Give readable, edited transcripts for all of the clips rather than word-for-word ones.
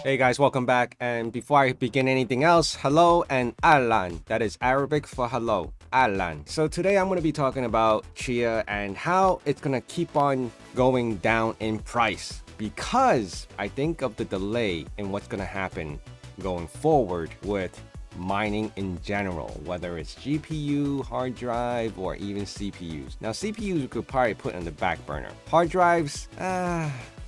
Hey guys, welcome back. And before I begin anything else, hello and Alan. That is Arabic for hello, Alan. So today I'm going to be talking about Chia and how it's going to keep on going down in price because I think of the delay in what's going to happen going forward with mining in general, whether it's GPU, hard drive, or even CPUs. Now, CPUs you could probably put on the back burner. Hard drives,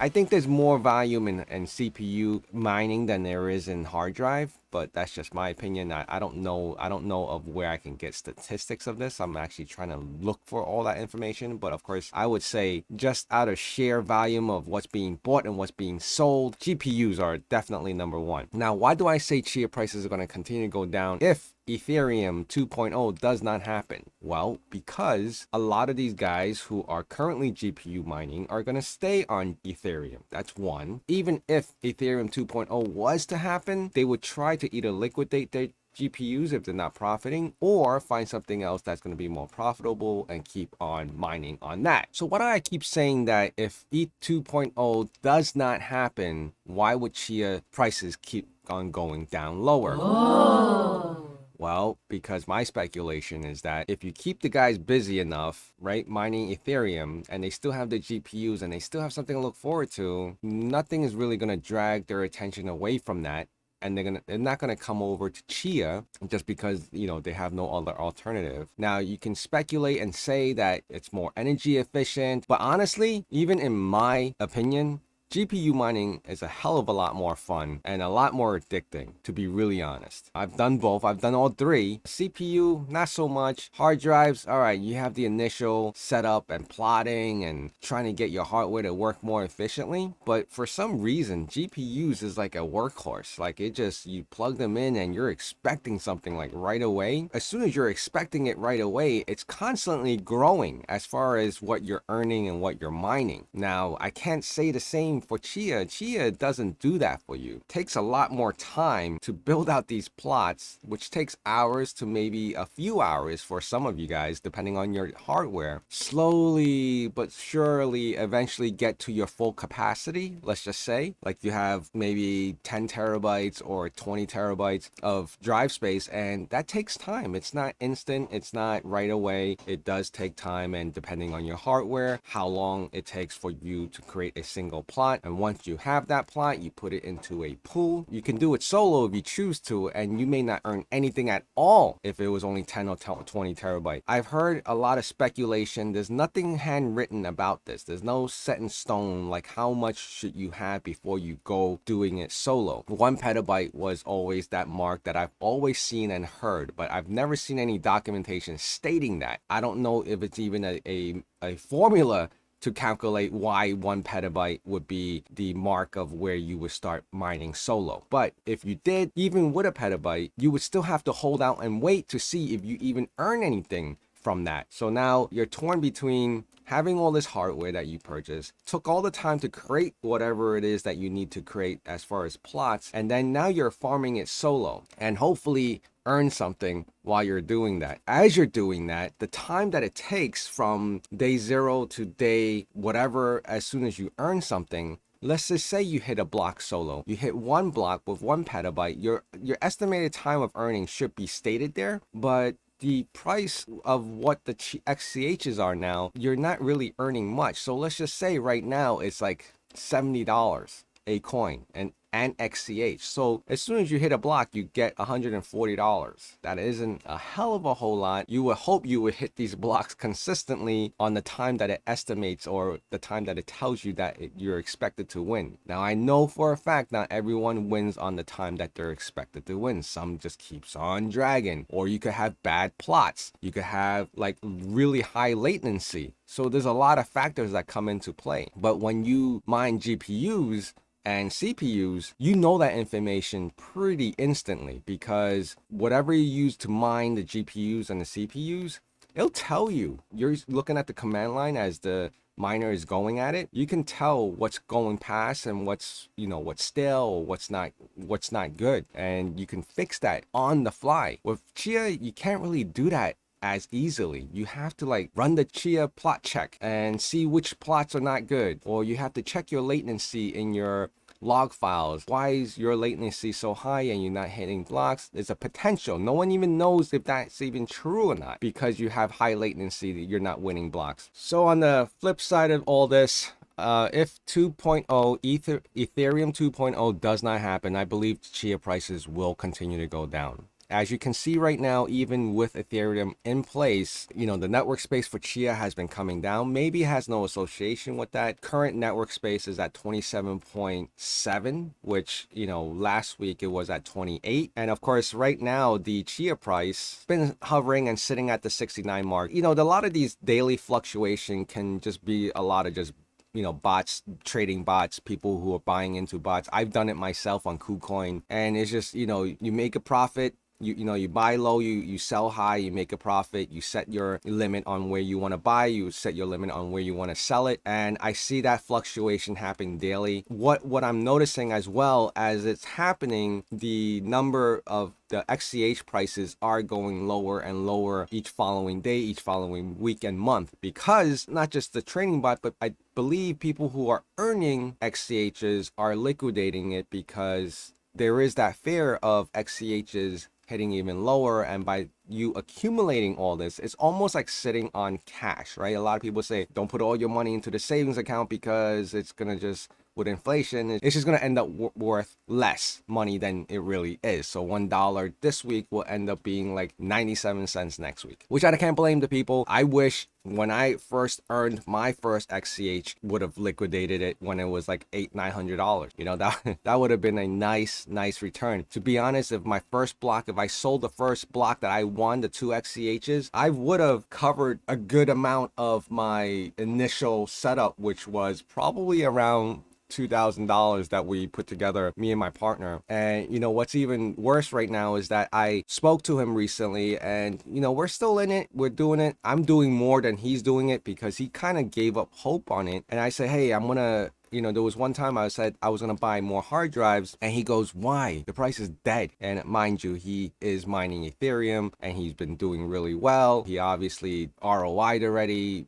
I think there's more volume in CPU mining than there is in hard drive, but that's just my opinion. I don't know. I don't know of where I can get statistics of this. I'm actually trying to look for all that information. But of course, I would say just out of sheer volume of what's being bought and what's being sold, GPUs are definitely number one. Now, why do I say Chia prices are going to continue to go down if Ethereum 2.0 does not happen? Well, because a lot of these guys who are currently GPU mining are going to stay on Ethereum. That's one. Even if Ethereum 2.0 was to happen, they would try to either liquidate their GPUs if they're not profiting, or find something else that's going to be more profitable and keep on mining on that. So why do I keep saying that if ETH 2.0 does not happen, why would Chia prices keep on going down lower? Well, because my speculation is that if you keep the guys busy enough, right, mining Ethereum, and they still have the GPUs and they still have something to look forward to, nothing is really going to drag their attention away from that. And they're not gonna come over to Chia just because they have no other alternative. Now you can speculate and say that it's more energy efficient, but honestly, even in my opinion, GPU mining is a hell of a lot more fun and a lot more addicting, to be really honest. I've done both. I've done all three. CPU, not so much. Hard drives, all right, you have the initial setup and plotting and trying to get your hardware to work more efficiently. But for some reason, GPUs is like a workhorse. Like you plug them in and you're expecting something like right away. As soon as you're expecting it right away, it's constantly growing as far as what you're earning and what you're mining. Now, I can't say the same for Chia. Chia doesn't do that for you. It takes a lot more time to build out these plots, which takes hours to maybe a few hours for some of you guys, depending on your hardware. Slowly but surely eventually get to your full capacity, let's just say. Like you have maybe 10 terabytes or 20 terabytes of drive space, and that takes time. It's not instant, it's not right away. It does take time, and depending on your hardware, how long it takes for you to create a single plot. And once you have that plot, you put it into a pool. You can do it solo if you choose to, and you may not earn anything at all if it was only 10 or 20 terabytes. I've heard a lot of speculation. There's nothing handwritten about this. There's no set in stone like how much should you have before you go doing it solo. 1 petabyte was always that mark that I've always seen and heard, but I've never seen any documentation stating that. I don't know if it's even a formula to calculate why 1 petabyte would be the mark of where you would start mining solo. But if you did, even with a petabyte, you would still have to hold out and wait to see if you even earn anything from that. So now you're torn between having all this hardware that you purchased, took all the time to create whatever it is that you need to create as far as plots, and then now you're farming it solo and hopefully earn something while you're doing that. As you're doing that, the time that it takes from day 0 to day whatever, as soon as you earn something, let's just say you hit a block solo. You hit 1 block with 1 petabyte. Your estimated time of earning should be stated there, but the price of what the XCHs are now, you're not really earning much. So let's just say right now it's like $70 a coin and XCH. So as soon as you hit a block, you get $140. That isn't a hell of a whole lot. You would hope you would hit these blocks consistently on the time that it estimates or the time that it tells you that you're expected to win. Now, I know for a fact not everyone wins on the time that they're expected to win. Some just keeps on dragging, or you could have bad plots. You could have like really high latency. So there's a lot of factors that come into play. But when you mine GPUs and CPUs, you know that information pretty instantly, because whatever you use to mine the GPUs and the CPUs, it'll tell you. You're looking at the command line as the miner is going at it. You can tell what's going past and what's stale, what's not good, and you can fix that on the fly. With Chia, you can't really do that as easily. You have to like run the Chia plot check and see which plots are not good, or you have to check your latency in your log files. Why is your latency so high and you're not hitting blocks? There's a potential. No one even knows if that's even true or not. Because you have high latency, you're not winning blocks. So on the flip side of all this, if 2.0 Ethereum 2.0 does not happen, I believe Chia prices will continue to go down. As you can see right now, even with Ethereum in place, you know, the network space for Chia has been coming down. Maybe it has no association with that. Current network space is at 27.7, which, you know, last week it was at 28. And of course, right now, the Chia price has been hovering and sitting at the 69 mark. You know, a lot of these daily fluctuation can just be a lot of just, you know, bots, trading bots, people who are buying into bots. I've done it myself on KuCoin, and it's just, you know, you make a profit. You know, you buy low, you sell high, you make a profit, you set your limit on where you want to buy, you set your limit on where you want to sell it. And I see that fluctuation happening daily. What I'm noticing as well as it's happening, the number of the XCH prices are going lower and lower each following day, each following week and month, because not just the trading bot, but I believe people who are earning XCHs are liquidating it, because there is that fear of XCHs hitting even lower. And by you accumulating all this, it's almost like sitting on cash, right? A lot of people say, don't put all your money into the savings account because it's gonna just, with inflation, it's just going to end up worth less money than it really is. So $1 this week will end up being like 97 cents next week, which I can't blame the people. I wish when I first earned my first XCH would have liquidated it when it was like $800-900. You know, that would have been a nice return. To be honest, if my first block, if I sold the first block that I won, the 2 XCHs, I would have covered a good amount of my initial setup, which was probably around $2,000 that we put together, me and my partner. And you know what's even worse right now is that I spoke to him recently, and you know, we're still in it, we're doing it. I'm doing more than he's doing it because he kind of gave up hope on it. And I said, hey, I'm gonna, you know, there was one time I said I was gonna buy more hard drives, and he goes, why? The price is dead. And mind you, he is mining Ethereum and he's been doing really well. He obviously ROI'd already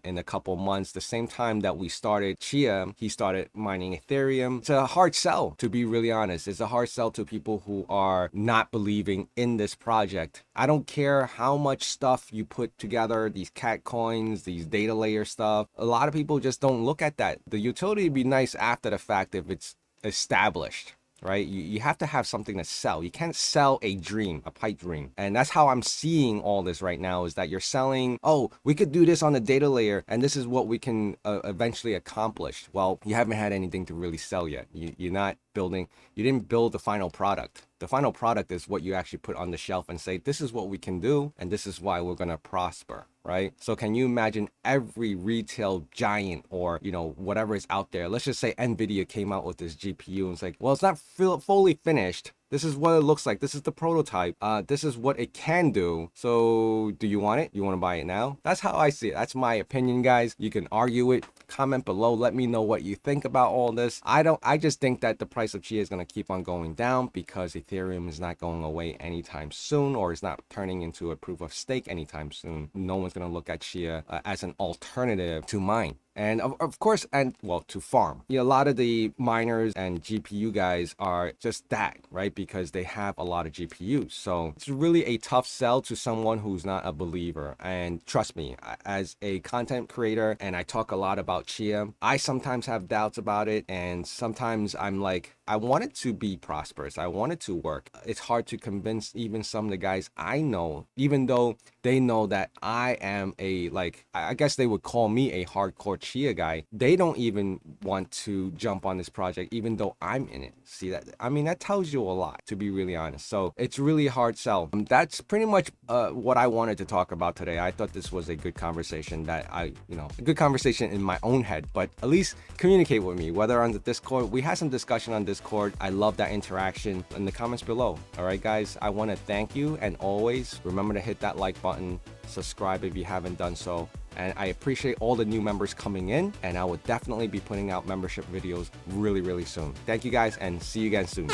in a couple months. The same time that we started Chia, he started mining Ethereum. It's a hard sell, to be really honest. It's a hard sell to people who are not believing in this project. I don't care how much stuff you put together, these cat coins, these data layer stuff. A lot of people just don't look at that. The utility would be nice after the fact if it's established, right? You have to have something to sell. You can't sell a dream, a pipe dream. And that's how I'm seeing all this right now, is that you're selling, oh, we could do this on the data layer and this is what we can eventually accomplish. Well, you haven't had anything to really sell yet. You're not building, you didn't build the final product. The final product is what you actually put on the shelf and say, this is what we can do and this is why we're going to prosper, right? So can you imagine every retail giant, or, you know, whatever is out there? Let's just say NVIDIA came out with this GPU and it's like, well, it's not fully finished. This is what it looks like. This is the prototype. This is what it can do. So do you want it? You want to buy it now? That's how I see it. That's my opinion, guys. You can argue it. Comment below. Let me know what you think about all this. I just think that the price of Chia is going to keep on going down because Ethereum is not going away anytime soon, or is not turning into a proof of stake anytime soon. No one's going to look at Chia as an alternative to mine. And of course, and well, to farm. You know, a lot of the miners and GPU guys are just that, right? Because they have a lot of GPUs. So it's really a tough sell to someone who's not a believer. And trust me, as a content creator, and I talk a lot about Chia, I sometimes have doubts about it. And sometimes I'm like, I want it to be prosperous. I want it to work. It's hard to convince even some of the guys I know, even though they know that I am a, like, I guess they would call me a hardcore Chia guy. They don't even want to jump on this project, even though I'm in it. See that? I mean, that tells you a lot, to be really honest. So it's really a hard sell. That's pretty much what I wanted to talk about today. I thought this was a good conversation, that a good conversation in my own head, but at least communicate with me, whether on the Discord. We had some discussion on Discord. I love that interaction in the comments below. All right, guys, I want to thank you. And always remember to hit that like button, subscribe if you haven't done so. And I appreciate all the new members coming in, and I will definitely be putting out membership videos really soon. Thank you guys, and see you again soon.